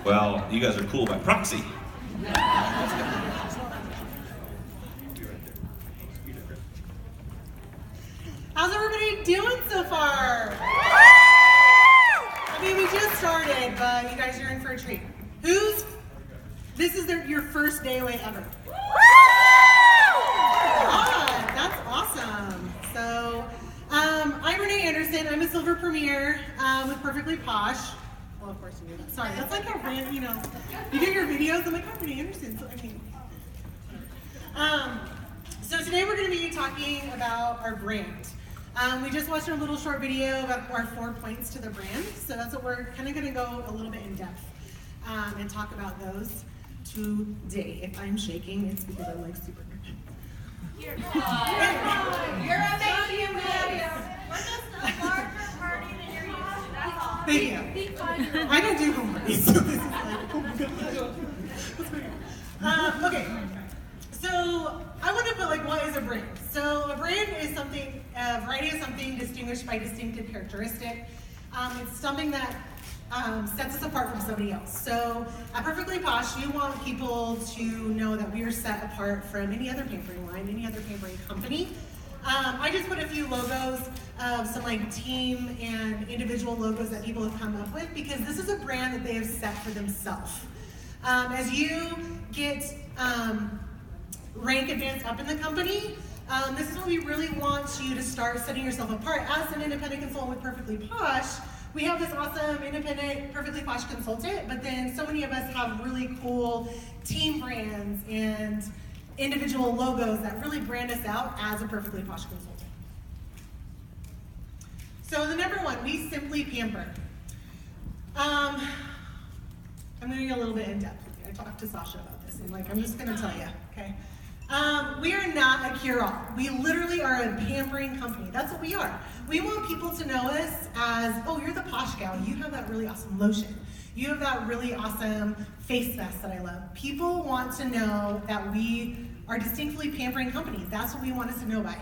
Well, you guys are cool by proxy. How's everybody doing so far? I mean, we just started, but you guys are in for a treat. This is your first day away ever? Ah, that's awesome. So, I'm Renee Anderson. I'm a Silver Premier with Perfectly Posh. Well, of course you knew that. Sorry, that's like how random, you do your videos. I'm like, I'm Renee Anderson. So, so today we're going to be talking about our brand. We just watched a little short video about our 4 points to the brand. So that's what we're kind of going to go a little bit in depth and talk about those today. If I'm shaking, it's because I'm like super nervous. You're amazing. We're just a larger party than you're used to. That's all. Thank you. I don't do home parties, so this is like, oh my god. Okay, so I want to put what is a brand? So a brand is something, a variety of something distinguished by distinctive characteristic. It's something that sets us apart from somebody else. So at Perfectly Posh, you want people to know that we are set apart from any other pampering line, any other pampering company. I just put a few logos of some team and individual logos that people have come up with because this is a brand that they have set for themselves. As you get rank advanced up in the company, this is what we really want you to start setting yourself apart. As an independent consultant with Perfectly Posh, we have this awesome independent Perfectly Posh consultant, but then so many of us have really cool team brands and individual logos that really brand us out as a Perfectly Posh consultant. So the number one, we simply pamper. I'm going to get a little bit in depth with you. I talked to Sasha about this, and I'm just going to tell you, okay? We are not a cure-all. We literally are a pampering company. That's what we are. We want people to know us as, oh, you're the Posh gal. You have that really awesome lotion. You have that really awesome face mask that I love. People want to know that we are distinctly pampering company. That's what we want us to know by.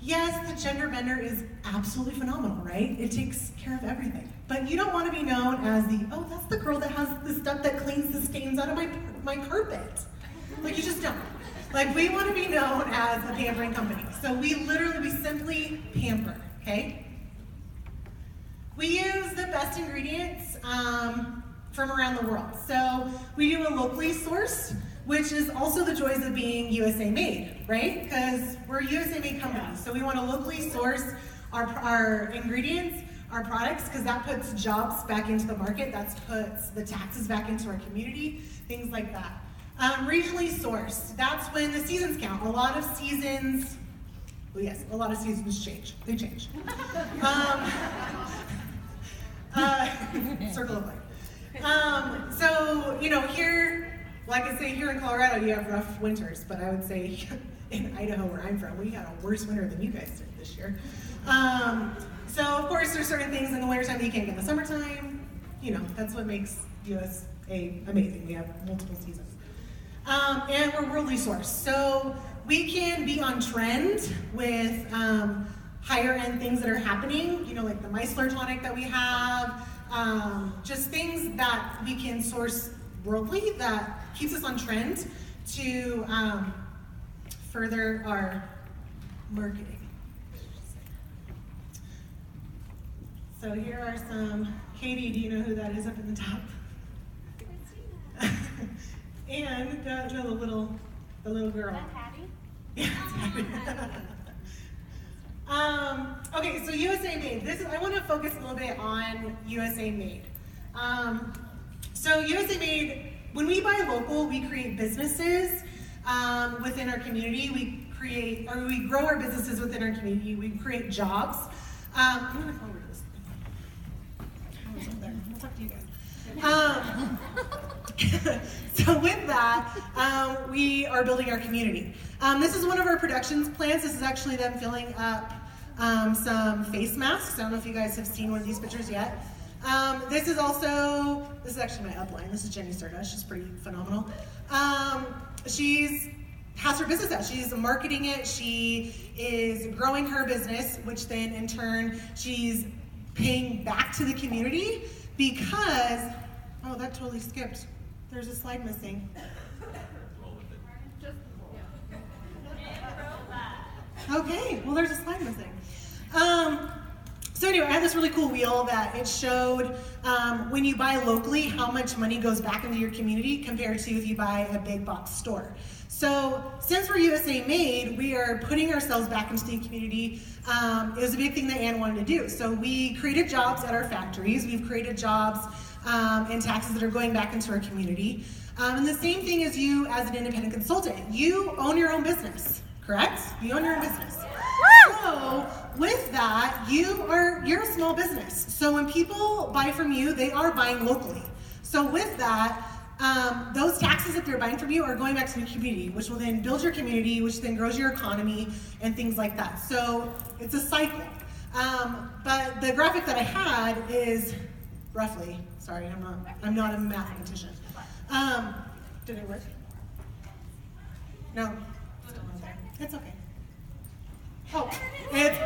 Yes, the gender bender is absolutely phenomenal, right? It takes care of everything. But you don't want to be known as oh, that's the girl that has the stuff that cleans the stains out of my carpet. You just don't. We want to be known as a pampering company. So we simply pamper, okay? We use the best ingredients from around the world. So we do a locally sourced, which is also the joys of being USA made, right? Because we're a USA made company. So we want to locally source our ingredients, our products, because that puts jobs back into the market, that puts the taxes back into our community, things like that. Regionally sourced, that's when the seasons count. A lot of seasons change. They change. Circle of life. So, here, like I say, here in Colorado, you have rough winters, but I would say in Idaho, where I'm from, we had a worse winter than you guys did this year. So, of course, there's certain things in the wintertime that you can't get in the summertime. That's what makes USA amazing. We have multiple seasons. And we're worldly sourced. So we can be on trend with higher end things that are happening, like the micellar tonic that we have, just things that we can source worldly that keeps us on trend to further our marketing. So here are some, Katie, do you know who that is up in the top? And the little girl. Is that Patty? Yeah, okay, so USA Made. I want to focus a little bit on USA Made. So USA Made, when we buy local, we create businesses within our community. We grow our businesses within our community. We create jobs. I'm going to come over to this. I'll talk to you guys. So with that, we are building our community. This is one of our productions plans. This is actually them filling up some face masks. I don't know if you guys have seen one of these pictures yet. This is actually my upline. This is Jenny Serta. She's pretty phenomenal. She's has her business out. She's marketing it. She is growing her business, which then in turn she's paying back to the community because, oh Oh, that totally skipped. There's a slide missing. Okay, well there's a slide missing. So anyway, I had this really cool wheel that it showed when you buy locally how much money goes back into your community compared to if you buy a big box store. So since we're USA made, we are putting ourselves back into the community. It was a big thing that Ann wanted to do. So we created jobs at our factories. We've created jobs and taxes that are going back into our community. And the same thing as you as an independent consultant. You own your own business, correct? You own your own business. So with that, you're a small business. So when people buy from you, they are buying locally. So with that, those taxes that they're buying from you are going back to the community, which will then build your community, which then grows your economy and things like that. So it's a cycle. But the graphic that I had is roughly, sorry, I'm not a mathematician. Did it work? No, still not there. It's okay. Oh, it's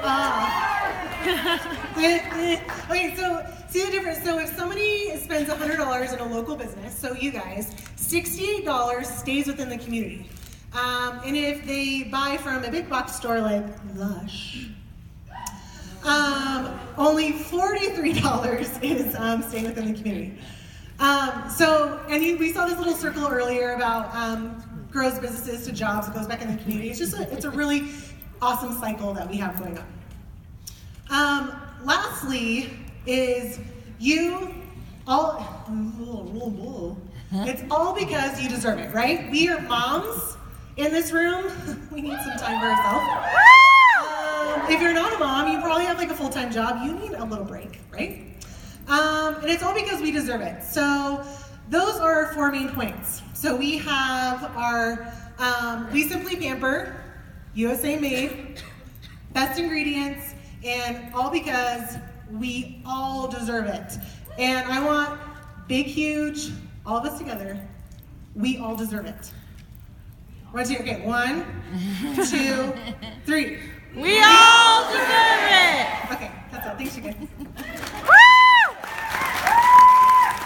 okay, so see the difference. So if somebody spends $100 in a local business, so you guys, $68 stays within the community. And if they buy from a big box store like Lush, only $43 is staying within the community. We saw this little circle earlier about grows businesses to jobs, it goes back in the community. It's a really awesome cycle that we have going on. Lastly is you all, it's all because you deserve it, right? We are moms in this room. We need some time for ourselves. If you're not a mom, you probably have like a full-time job. You need a little break, right? And it's all because we deserve it. So those are our 4 main points. So we have our, we simply pamper, USA made, best ingredients, and all because we all deserve it. And I want big, huge, all of us together, we all deserve it. 1, 2, okay, 1, 2, 3. We all deserve it! Okay, that's it. Thanks, you guys.